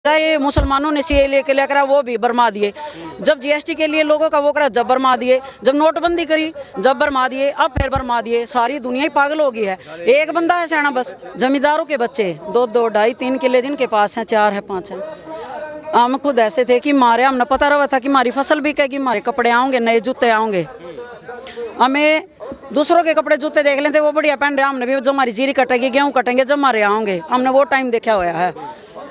ये मुसलमानों ने सीए लेके लेकर वो भी बरमा दिए, जब जीएसटी के लिए लोगों का वो करा जब बरमा दिए, जब नोटबंदी करी जब बरमा दिए, अब फिर बरमा दिए। सारी दुनिया ही पागल हो गई है। एक बंदा है सियाना बस। जमींदारों के बच्चे 2-2, 2.5-3 किले जिनके पास हैं, 4 है 5 है। हम खुद ऐसे थे कि मारे हमने पता रहा था कि हमारी फसल बिकेगी, हमारे कपड़े आएंगे, नए जूते आएंगे। हमें दूसरों के कपड़े जूते देख लेते वो बढ़िया पहन रहे, हमने भी जब हमारी जीरी कटेगी, गेहूँ कटेंगे, जब हमारे आएंगे, हमने वो टाइम देखा हुआ है।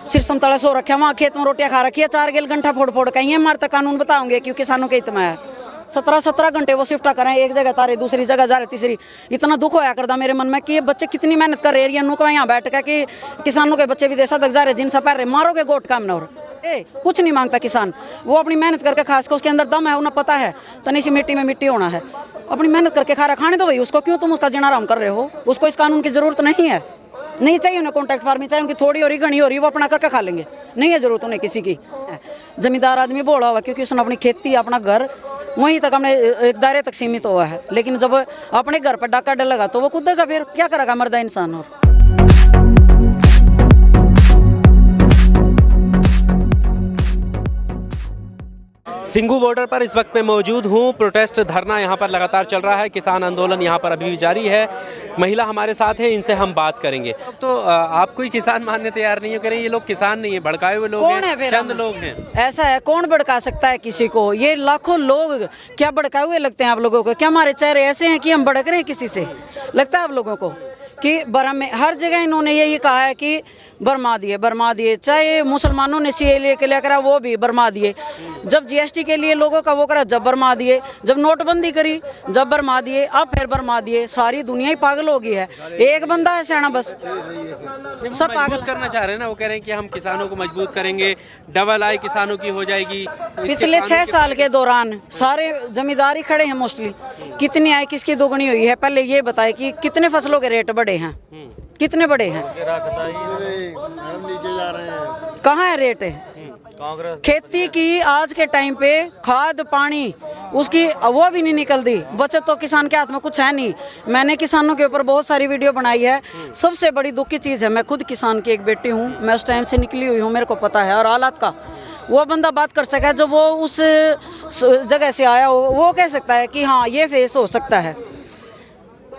सिर समतला सो रखा, वहाँ खेत में रोटियां खा रखी है, 4 गेल घंटा फोड़ फोड़ कहीं हमारे तक कानून बताओगे क्योंकि किसानों के हित में है। 17-17 घंटे वो शिफ्टा करें, एक जगह तारे दूसरी जगह जा रहे, तीसरी। इतना दुख होया करता मेरे मन में कि ये बच्चे कितनी मेहनत कर रहे हैं, नुक यहाँ बैठ कर कि किसानों के बच्चे विदेशा तक जा रहे, जिनसे पैर रहे, मारोगे गोट काम न हो। कुछ नहीं मांगता किसान, वो अपनी मेहनत करके खास कर उसके अंदर दम है, उन्हें पता है तनी सी मिट्टी में मिट्टी होना है, अपनी मेहनत करके खा रहा, खाने दो भाई उसको, क्यों तुम उसका जीना आराम कर रहे हो? उसको इस कानून की जरूरत नहीं है, नहीं चाहिए उन्हें कॉन्ट्रैक्ट फार्मिंग, चाहे उनकी थोड़ी हो रही घनी हो रही वो अपना करके खा लेंगे, नहीं है जरूरत उन्हें किसी की। जमींदार आदमी बोला हुआ क्योंकि उसने अपनी खेती अपना घर वहीं तक हमने एक दायरे तक सीमित हुआ है, लेकिन जब अपने घर पर डाका डलेगा तो वो कूदेगा, फिर क्या करेगा मर्दा इंसान। और सिंघू बॉर्डर पर इस वक्त मैं मौजूद हूँ। प्रोटेस्ट धरना यहाँ पर लगातार चल रहा है, किसान आंदोलन यहाँ पर अभी भी जारी है। महिला हमारे साथ है, इनसे हम बात करेंगे। तो आप कोई किसान मानने तैयार नहीं हो, कह रहे ये लोग किसान नहीं है, भड़काए हुए लोग हैं, चंद लोग हैं। ऐसा है, कौन भड़का सकता है किसी को? ये लाखों लोग क्या भड़काए हुए लगते हैं आप लोगों को? क्या हमारे चेहरे ऐसे हैं कि हम भड़क रहे हैं किसी से? लगता है आप लोगों को कि बर्मा में हर जगह इन्होंने यही कहा है कि बर्मा दिए, चाहे मुसलमानों ने सीए लेके लेकर वो भी बर्मा दिए, जब जीएसटी के लिए लोगों का वो करा जब बर्मा दिए, जब नोटबंदी करी जब बर्मा दिए, अब फिर बर्मा दिए। सारी दुनिया ही पागल हो गई है। एक बंदा है सियाना बस, सब पागल करना चाह रहे हैं ना। वो कह रहे हैं कि हम किसानों को मजबूत करेंगे, डबल आय किसानों की हो जाएगी। पिछले 6 साल के दौरान सारे जमींदारी खड़े हैं मोस्टली। कितनी आय किसकी दोगुनी हुई है? पहले ये बताए कि कितने फसलों के रेट बढ़े हैं, कितने बड़े हैं? नीचे जा रहे हैं। कहाँ है रेट? खेती की आज के टाइम पे खाद पानी उसकी वो भी नहीं निकलती, बचत तो किसान के हाथ में कुछ है नहीं। मैंने किसानों के ऊपर बहुत सारी वीडियो बनाई है। सबसे बड़ी दुख की चीज़ है, मैं खुद किसान की एक बेटी हूँ, मैं उस टाइम से निकली हुई हूँ, मेरे को पता है। और हालात का वो बंदा बात कर सका जब वो उस जगह से आया हो, वो कह सकता है कि हाँ ये फेस हो सकता है।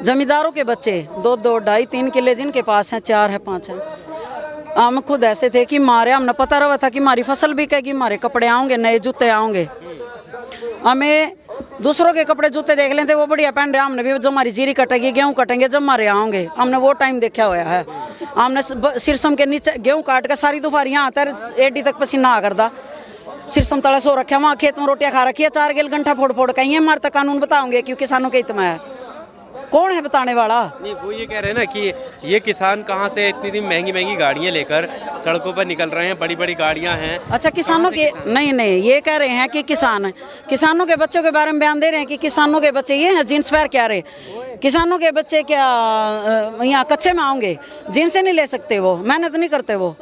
जमींदारों के बच्चे 2-2, 2.5-3 किले जिनके पास हैं, 4 है 5 है। हम खुद ऐसे थे कि मारे हमने पता रहा था कि हमारी फसल बिकेगी, हमारे कपड़े आएंगे, नए जूते आएंगे। हमें दूसरों के कपड़े जूते देख लेते वो बढ़िया पहन रहे, हमने भी जब हमारी जीरी कटेगी, गेहूँ कटेंगे, जब हमारे आएंगे, हमने वो टाइम देखा हुआ है। हमने सिरसम के नीचे गेहूँ काट कर सारी दोपहर यहाँ आता है, एडी तक पसीना आ करता, सिरसम तला सो रखा, वहाँ खेत में रोटियां खा रखी है, 4 गेल घंटा फोड़ फोड़ कहीं हमारे तक कानून बताओगे क्योंकि किसानों के हित में है। कौन है बताने वाला? नहीं, वो ये कह रहे हैं ना कि ये किसान कहाँ से इतनी महंगी गाड़ियाँ लेकर सड़कों पर निकल रहे हैं, बड़ी बड़ी गाड़ियाँ हैं। अच्छा, किसानों के नहीं, ये कह रहे हैं कि किसानों के बच्चों के बारे में बयान दे रहे हैं कि किसानों के बच्चे ये हैं जींस पैर क्या रहे, किसानों के बच्चे क्या यहाँ कच्चे में आएंगे, जींस से नहीं ले सकते, वो मेहनत नहीं करते वो।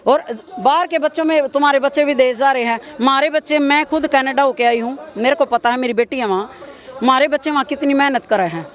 और बाहर के बच्चों में तुम्हारे बच्चे विदेश जा रहे हैं, हमारे बच्चे, मैं खुद कनाडा होके आई हूँ, मेरे को पता है, मेरी बेटी है वहाँ, हमारे बच्चे वहाँ कितनी मेहनत कर रहे हैं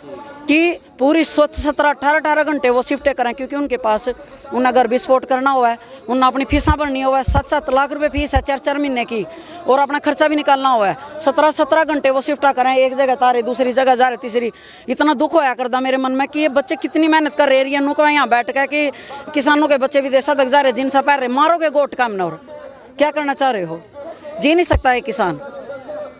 कि पूरी 17-18 घंटे वो शिफ्टें करें, क्योंकि उनके पास उन्हें अगर विस्फोट करना हुआ है, उन्हें अपनी फीसा भरनी हुआ है, 7-7 लाख रुपए फीस है 4-4 महीने की, और अपना खर्चा भी निकालना हुआ है। 17-17 घंटे वो शिफ्टा करें, एक जगह तारे दूसरी जगह जा रहे, तीसरी। इतना दुख होया करता मेरे मन में कि ये बच्चे कितनी मेहनत कर रहे हैं, नुक यहाँ बैठ कर कि किसानों के बच्चे विदेशा तक जा रहे, जिनसे पैर रहे, मारोगे गोट काम न। और क्या करना चाह रहे हो? जी नहीं सकता है किसान,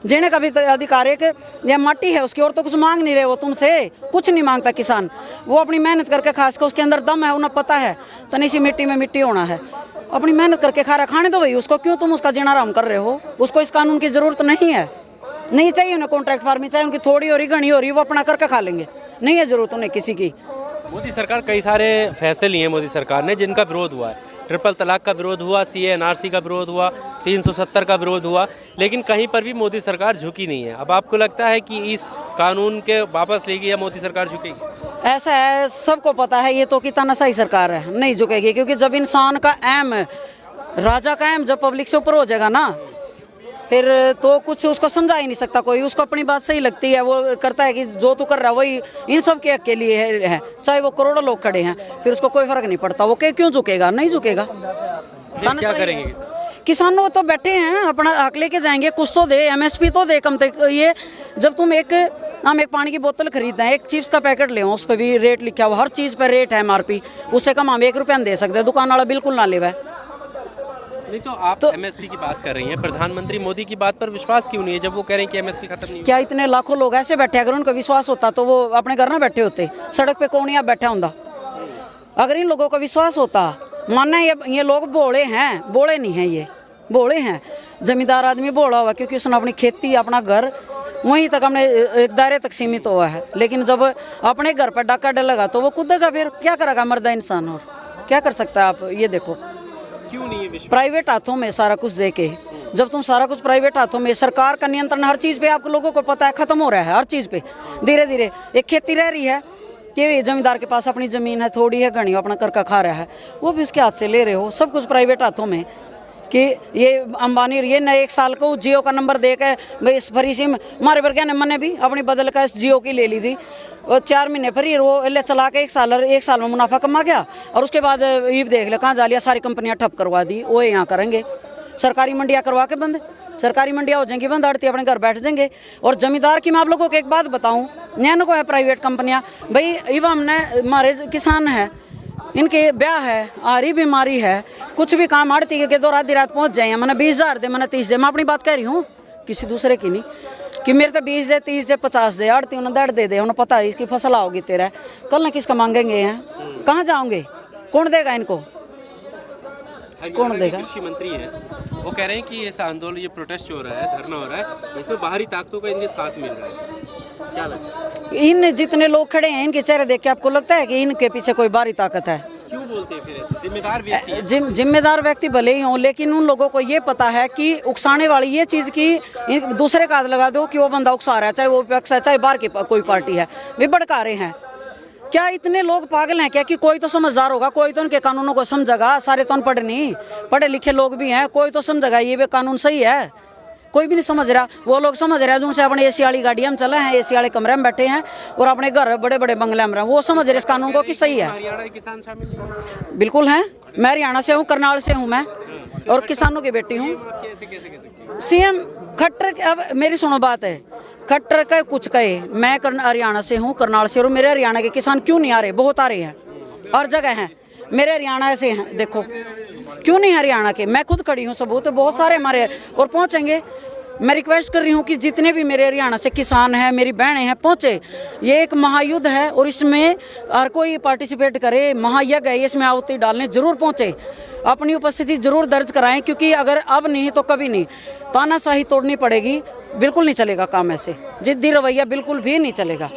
जीने का भी अधिकार है कि यह माटी है उसकी, और तो कुछ मांग नहीं रहे वो तुमसे, कुछ नहीं मांगता किसान। वो अपनी मेहनत करके खास कर उसके अंदर दम है, उन्हें पता है तनी सी मिट्टी में मिट्टी होना है, अपनी मेहनत करके खा रहा, खाने दो भाई उसको, क्यों तुम उसका जीना आराम कर रहे हो? उसको इस कानून की जरूरत नहीं है, नहीं चाहिए उन्हें कॉन्ट्रैक्ट फार्मिंग, चाहे उनकी थोड़ी हो रही घनी हो रही वो अपना करके खा लेंगे, नहीं है जरूरत उन्हें किसी की। मोदी सरकार कई सारे फैसले लिए मोदी सरकार ने जिनका विरोध हुआ है। ट्रिपल तलाक का विरोध हुआ, सीए एनआरसी का विरोध हुआ, 370 का विरोध हुआ, लेकिन कहीं पर भी मोदी सरकार झुकी नहीं है। अब आपको लगता है कि इस कानून के वापस लेगी या मोदी सरकार झुकेगी? ऐसा है, सबको पता है ये तो कि तानाशाही सरकार है, नहीं झुकेगी, क्योंकि जब इंसान का अहम, राजा का अहम जब पब्लिक से ऊपर हो जाएगा ना, फिर तो कुछ उसको समझा ही नहीं सकता कोई, उसको अपनी बात सही लगती है, वो करता है कि जो तू कर रहा है वही इन सब के हक के लिए है, चाहे वो करोड़ों लोग खड़े हैं, फिर उसको कोई फर्क नहीं पड़ता, वो क्यों झुकेगा? नहीं झुकेगा। फिर क्या करेंगे किसान? किसानों तो बैठे हैं, अपना हक लेके जाएंगे, कुछ तो दे, एमएसपी तो दे कम तक। ये जब तुम हम एक पानी की बोतल खरीदते हैं, एक चिप्स का पैकेट ले, उस पर भी रेट लिखा हुआ, हर चीज़ पर रेट है एमआरपी, उससे कम हम 1 रुपया दे सकते हैं, दुकान वाला बिल्कुल ना लेवा। नहीं तो आप एमएसपी की बात कर रही हैं, प्रधानमंत्री मोदी की बात पर विश्वास क्यों नहीं है जब वो कह रहे हैं कि एमएसपी खत्म नहीं? क्या इतने लाखों लोग ऐसे बैठे, अगर उनको विश्वास होता तो वो अपने घर ना बैठे होते, सड़क पे कौन यहाँ बैठा होता? अगर इन लोगों का विश्वास होता, मानना ये लोग बोले हैं, बोले नहीं हैं, ये बोले हैं। जमींदार आदमी बोला हुआ क्योंकि उसने अपनी खेती, अपना घर वहीं तक अपने एक दायरे तक सीमित हुआ है, लेकिन जब अपने घर पर डाका डलेगा तो वो कूदेगा, फिर क्या करेगा मर्दा इंसान, और क्या कर सकता है? आप ये देखो, क्यों नहीं है विश्वास? प्राइवेट हाथों में सारा कुछ दे के, जब तुम सारा कुछ प्राइवेट हाथों में, सरकार का नियंत्रण हर चीज़ पे आप लोगों को पता है खत्म हो रहा है, हर चीज़ पे धीरे धीरे। एक खेती रह रही है कि जमींदार के पास अपनी ज़मीन है, थोड़ी है घनी, अपना करका खा रहा है, वो भी उसके हाथ से ले रहे हो, सब कुछ प्राइवेट हाथों में। कि ये अंबानी ये नए 1 साल को जियो का नंबर दे के भाई इस फ्री सिम हमारे वर्ग ने मैंने भी अपनी बदल का इस जियो की ले ली थी, और 4 महीने फ्री वो ले चला के 1 साल में मुनाफा कमा गया, और उसके बाद ये देख ले कहाँ जा लिया, सारी कंपनियां ठप करवा दी, वो यहाँ करेंगे, सरकारी मंडियाँ करवा के बंद, सरकारी मंडियाँ हो जाएंगी बंद, आड़ती अपने घर बैठ जाएंगे। और जमींदार की मैं आप लोगों को एक बात बताऊँ, नैन को है प्राइवेट कंपनियाँ, भाई इवा हमने हमारे किसान है, इनके ब्याह है, आ रही बीमारी है, कुछ भी काम आड़ती के दो आधी रात पहुंच जाए, मैंने 20,000 दे, मैंने 30 दे, मैं अपनी बात कह रही हूँ, किसी दूसरे की नहीं, कि मेरे तो 20 दे, 30 दे, 50 दे, आड़ती उन्हें 1.5 दे, उन्हें पता है इसकी फसल आओगी तेरा, कल ना किसका मांगेंगे हैं, कहाँ जाओगे, कौन देगा इनको, कौन देगा? कृषि मंत्री हैं, वो कह रहे हैं कि इस आंदोलन, ये प्रोटेस्ट जो हो रहा है, धरना हो रहा है, इसमें बाहरी ताकतों का इनके साथ मिल रहा है, क्या लगता है? इन जितने लोग खड़े हैं, इनके चेहरे देख के आपको लगता है कि इनके पीछे कोई बाहरी ताकत है? क्यों बोलते हैं फिर ऐसे? जिम्मेदार व्यक्ति हैं। जिम्मेदार व्यक्ति भले ही हों, लेकिन उन लोगों को ये पता है कि उकसाने वाली ये चीज़ की दूसरे का हाथ लगा दो कि वो बंदा उकसा रहा है, चाहे वो विपक्ष है, चाहे बाहर की कोई पार्टी है, वे भड़का रहे हैं। क्या इतने लोग पागल हैं क्या कि कोई तो समझदार होगा, कोई तो उनके कानूनों को समझेगा, सारे तो अनपढ़ नहीं, पढ़े लिखे लोग भी हैं, कोई तो समझेगा ये कानून सही है, कोई भी नहीं समझ रहा। वो लोग समझ रहे हैं जिनसे अपने एसी वाली गाड़ियाँ में चले हैं, एसी वाले कमरे में बैठे हैं और अपने घर बड़े बड़े बंगले में रहे, वो समझ रहे इस कानून को कि सही है। हरियाणा के किसान शामिल हैं? बिल्कुल हैं, मैं हरियाणा से हूँ, करनाल से हूँ मैं, और किसानों की बेटी हूँ। सीएम खट्टर, अब मेरी सुनो बात है, खट्टर का कुछ कहे, मैं हरियाणा से हूँ, करनाल से, और मेरे हरियाणा के किसान क्यों नहीं आ रहे? बहुत आ रहे हैं, हर जगह हैं, मेरे हरियाणा से हैं, देखो क्यों नहीं हरियाणा के, मैं खुद खड़ी हूँ, सबूत बहुत सारे हमारे, और पहुँचेंगे। मैं रिक्वेस्ट कर रही हूँ कि जितने भी मेरे हरियाणा से किसान हैं, मेरी बहनें हैं, पहुँचे। ये एक महायुद्ध है और इसमें हर कोई पार्टिसिपेट करे, महायज्ञ है, इसमें आहुति डालने जरूर पहुँचे, अपनी उपस्थिति जरूर दर्ज कराएं, क्योंकि अगर अब नहीं तो कभी नहीं, तानाशाही तोड़नी पड़ेगी, बिल्कुल नहीं चलेगा काम ऐसे, जिद्दी रवैया बिल्कुल भी नहीं चलेगा।